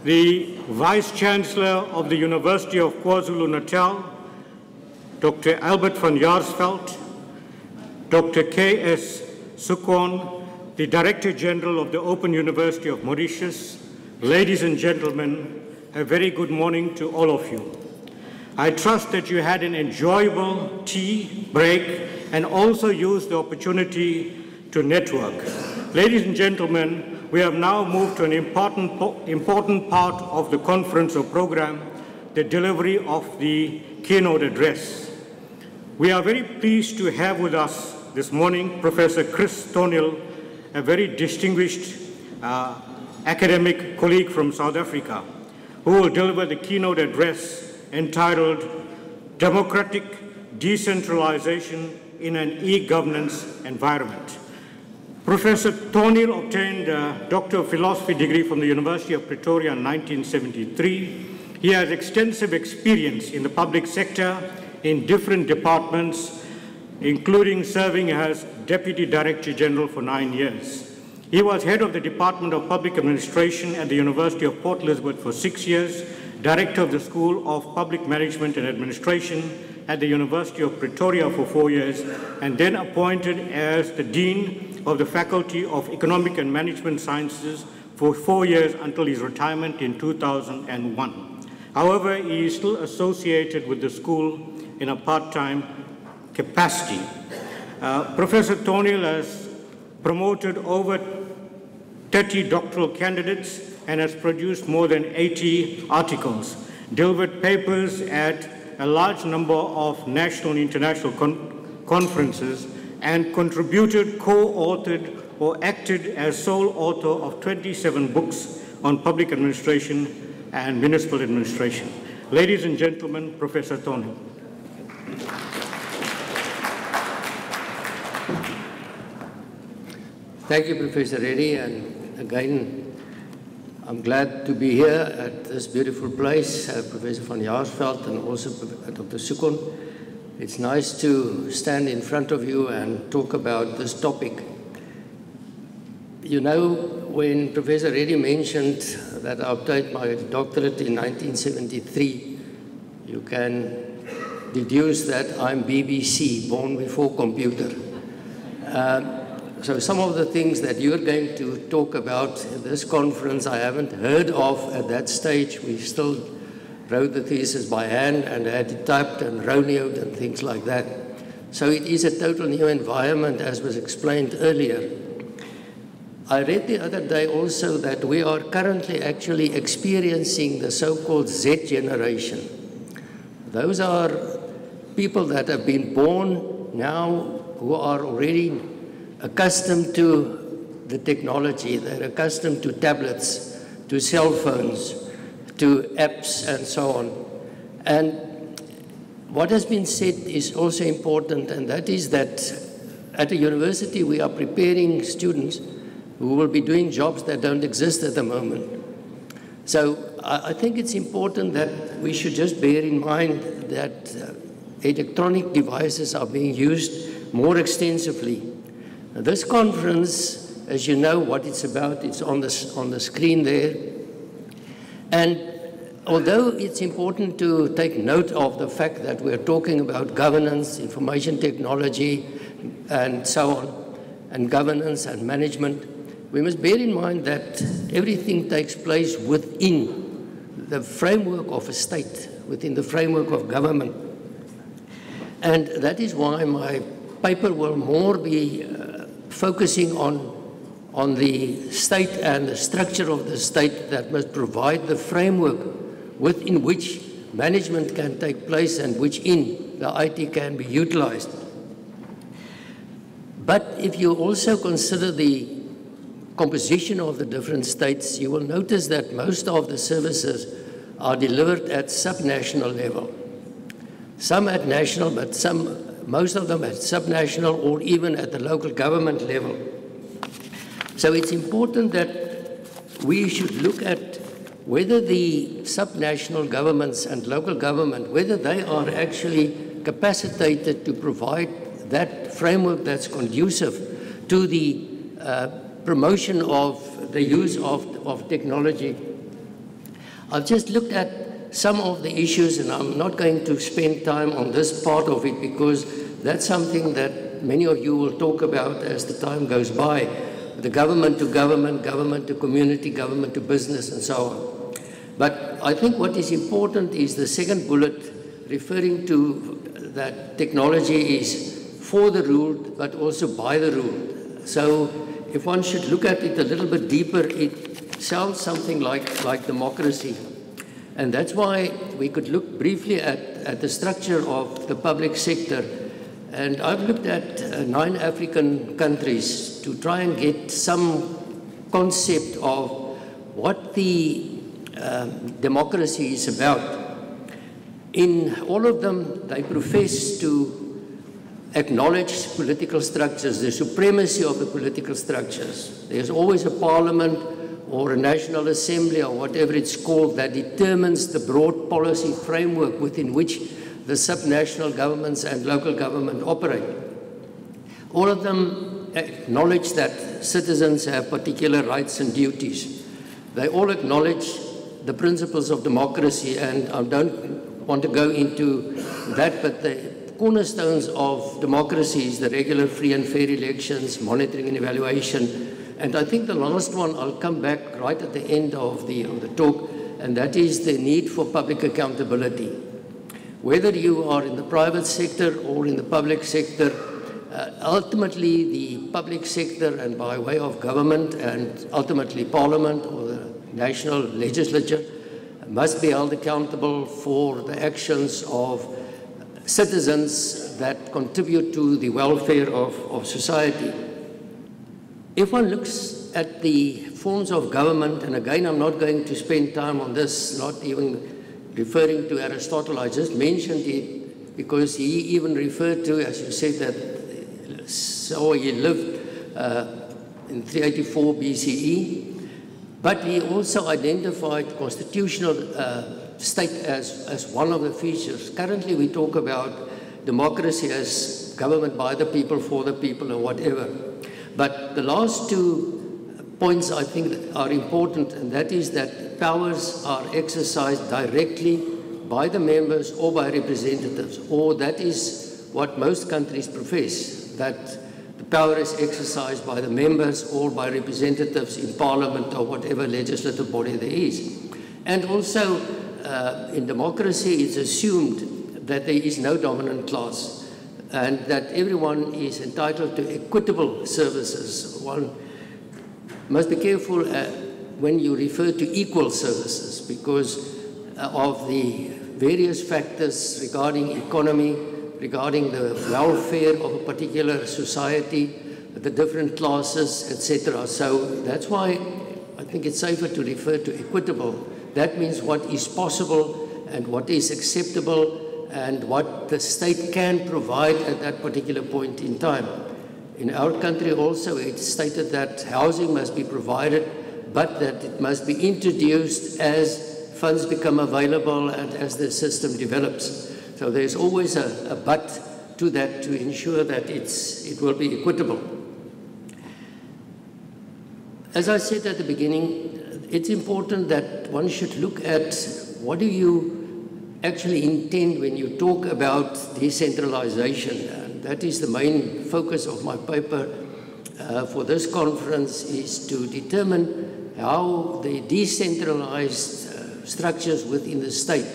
the Vice-Chancellor of the University of KwaZulu-Natal, Dr. Albert van Jaarsveld, Dr. K.S. Sukon, the Director General of the Open University of Mauritius. Ladies and gentlemen, a very good morning to all of you. I trust that you had an enjoyable tea break and also used the opportunity to network. Ladies and gentlemen, we have now moved to an important part of the conference or program, the delivery of the keynote address. We are very pleased to have with us this morning Professor Chris Thornhill, a very distinguished academic colleague from South Africa, who will deliver the keynote address entitled Democratic Decentralization in an E-Governance Environment. Professor Thornhill obtained a Doctor of Philosophy degree from the University of Pretoria in 1973. He has extensive experience in the public sector in different departments, including serving as Deputy Director General for 9 years. He was head of the Department of Public Administration at the University of Port Elizabeth for 6 years, Director of the School of Public Management and Administration at the University of Pretoria for 4 years, and then appointed as the Dean of the Faculty of Economic and Management Sciences for 4 years until his retirement in 2001. However, he is still associated with the school in a part-time capacity. Professor Thornhill has promoted over 30 doctoral candidates and has produced more than 80 articles, delivered papers at a large number of national and international conferences, and contributed, co-authored, or acted as sole author of 27 books on public administration and municipal administration. Ladies and gentlemen, Professor Thornhill. Thank you, Professor Reddy, and again, I'm glad to be here at this beautiful place, Professor van Jaarsveld and also Dr. Sukon. It's nice to stand in front of you and talk about this topic. You know, when Professor Reddy mentioned that I obtained my doctorate in 1973, you can deduce that I'm BBC, born before computer. So some of the things that you're going to talk about in this conference I haven't heard of at that stage. We still wrote the thesis by hand and had it typed and roneoed and things like that. So it is a total new environment, as was explained earlier. I read the other day also that we are currently actually experiencing the so-called Z generation. Those are people that have been born now who are already accustomed to the technology. They're accustomed to tablets, to cell phones, to apps, and so on. And what has been said is also important, and that is that at a university we are preparing students who will be doing jobs that don't exist at the moment. So I think it's important that we should just bear in mind that electronic devices are being used more extensively. This conference, as you know what it's about, it's on the screen there. And although it's important to take note of the fact that we're talking about governance, information technology, and so on, and governance and management, we must bear in mind that everything takes place within the framework of a state, within the framework of government. And that is why my paper will more be focusing on the state and the structure of the state that must provide the framework within which management can take place and within the IT can be utilized. But if you also consider the composition of the different states, you will notice that most of the services are delivered at subnational level. Some at national, but most of them at subnational or even at the local government level. So it's important that we should look at whether the subnational governments and local government, whether they are actually capacitated to provide that framework that's conducive to the promotion of the use of technology. I've just looked at some of the issues, and I'm not going to spend time on this part of it because that's something that many of you will talk about as the time goes by. The government to government, government to community, government to business, and so on. But I think what is important is the second bullet referring to that technology is for the ruled, but also by the ruled. So if one should look at it a little bit deeper, it sounds something like democracy. And that's why we could look briefly at the structure of the public sector. And I've looked at 9 African countries to try and get some concept of what the democracy is about. In all of them, they profess to acknowledge political structures, the supremacy of the political structures. There's always a parliament or a national assembly or whatever it's called that determines the broad policy framework within which the subnational governments and local government operate. All of them acknowledge that citizens have particular rights and duties. They all acknowledge the principles of democracy, and I don't want to go into that, but the cornerstones of democracy is the regular, free and fair elections, monitoring and evaluation. And I think the last one, I'll come back right at the end of the talk, and that is the need for public accountability. Whether you are in the private sector or in the public sector, ultimately the public sector, and by way of government and ultimately parliament or the national legislature, must be held accountable for the actions of citizens that contribute to the welfare of society. If one looks at the forms of government, and again I'm not going to spend time on this, not even referring to Aristotle, I just mentioned it because he even referred to, as you said, that so he lived in 384 BCE, but he also identified constitutional state as one of the features. Currently we talk about democracy as government by the people, for the people, or whatever. But the last 2 points I think are important, and that is that powers are exercised directly by the members or by representatives, or that is what most countries profess, that the power is exercised by the members or by representatives in parliament or whatever legislative body there is. And also in democracy it's assumed that there is no dominant class and that everyone is entitled to equitable services. One must be careful when you refer to equal services because of the various factors regarding economy, regarding the welfare of a particular society, the different classes, etc. So that's why I think it's safer to refer to equitable. That means what is possible and what is acceptable and what the state can provide at that particular point in time. In our country also it's stated that housing must be provided, but that it must be introduced as funds become available and as the system develops. So there's always a but to that to ensure that it will be equitable. As I said at the beginning, it's important that one should look at what do you actually intend when you talk about decentralization. And that is the main focus of my paper for this conference, is to determine how the decentralized structures within the state,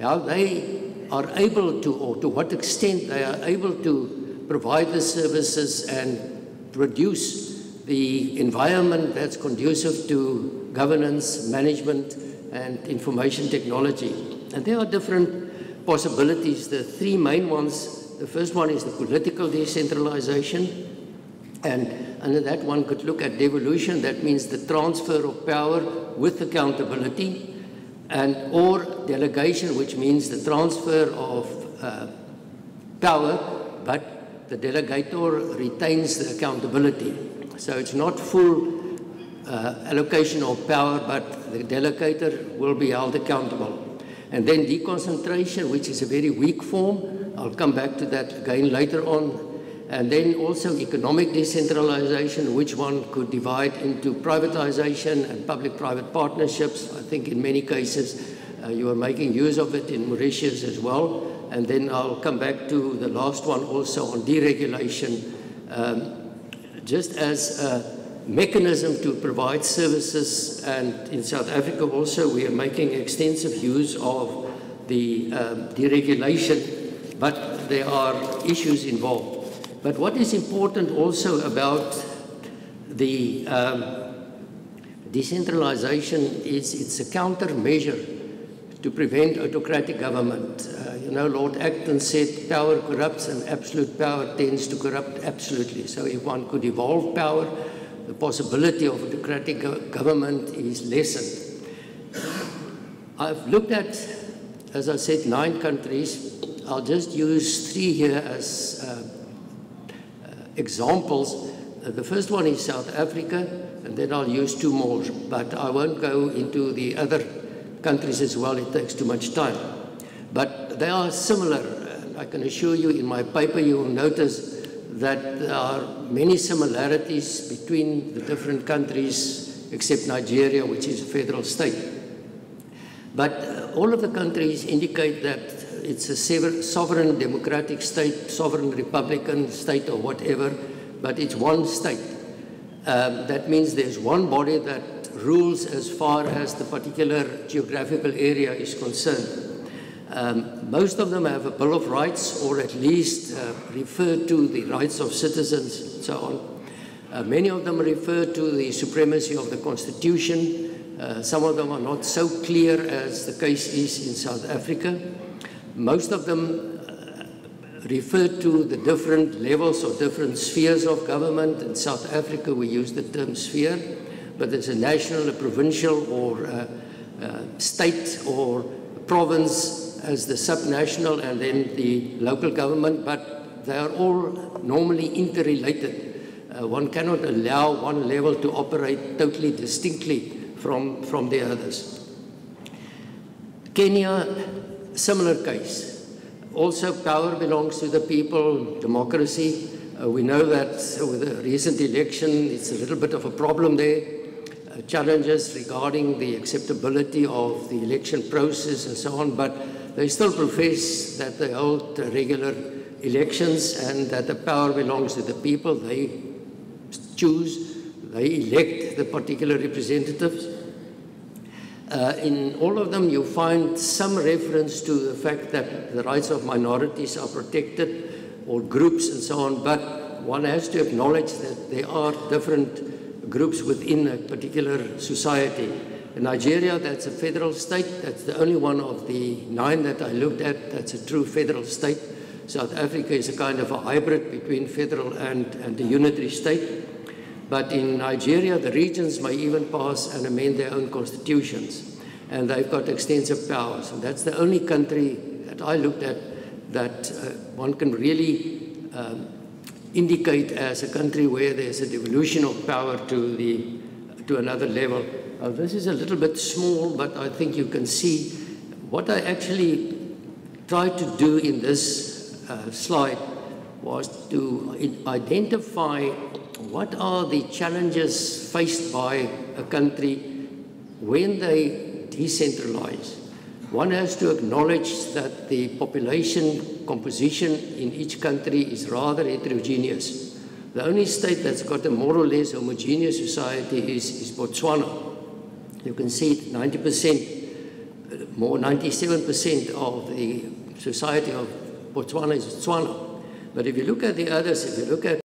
how they are able to, or to what extent they are able to provide the services and produce the environment that's conducive to governance, management, and information technology. And there are different possibilities. The 3 main ones, the first one is the political decentralization. And under that one could look at devolution, that means the transfer of power with accountability, and or delegation, which means the transfer of power, but the delegator retains the accountability. So it's not full allocation of power, but the delegator will be held accountable. And then deconcentration, which is a very weak form. I'll come back to that again later on. And then also economic decentralization, which one could divide into privatization and public-private partnerships. I think in many cases you are making use of it in Mauritius as well. And then I'll come back to the last one also on deregulation, just as a mechanism to provide services. And in South Africa also we are making extensive use of the deregulation, but there are issues involved. But what is important also about the decentralization is it's a countermeasure to prevent autocratic government. You know, Lord Acton said power corrupts and absolute power tends to corrupt absolutely. So if one could evolve power, the possibility of autocratic government is lessened. I've looked at, as I said, 9 countries. I'll just use 3 here as examples. The first one is South Africa, and then I'll use 2 more, but I won't go into the other countries as well, it takes too much time. But they are similar, and I can assure you in my paper you will notice that there are many similarities between the different countries except Nigeria, which is a federal state. But all of the countries indicate that it's a sovereign democratic state, sovereign republican state or whatever, but it's one state. That means there's one body that rules as far as the particular geographical area is concerned. Most of them have a Bill of Rights, or at least refer to the rights of citizens and so on. Many of them refer to the supremacy of the Constitution. Some of them are not so clear as the case is in South Africa. Most of them refer to the different levels or different spheres of government. In South Africa we use the term sphere, but there's a national, a provincial, or state or province as the subnational, and then the local government, but they are all normally interrelated. One cannot allow one level to operate totally distinctly from the others. Kenya, similar case. Also, power belongs to the people, democracy. We know that with the recent election, it's a little bit of a problem there. Challenges regarding the acceptability of the election process and so on, but they still profess that they hold regular elections and that the power belongs to the people. They choose, they elect the particular representatives. In all of them, you find some reference to the fact that the rights of minorities are protected, or groups and so on, but one has to acknowledge that there are different groups within a particular society. In Nigeria, that's a federal state. That's the only one of the 9 that I looked at that's a true federal state. South Africa is a kind of a hybrid between federal and a unitary state. But in Nigeria, the regions may even pass and amend their own constitutions. And they've got extensive powers. And that's the only country that I looked at that one can really indicate as a country where there's a devolution of power to another level. This is a little bit small, but I think you can see what I actually tried to do in this slide was to identify what are the challenges faced by a country when they decentralize. One has to acknowledge that the population composition in each country is rather heterogeneous. The only state that's got a more or less homogeneous society is Botswana. You can see 90%, more 97% of the society of Botswana is Tswana. But if you look at the others, if you look at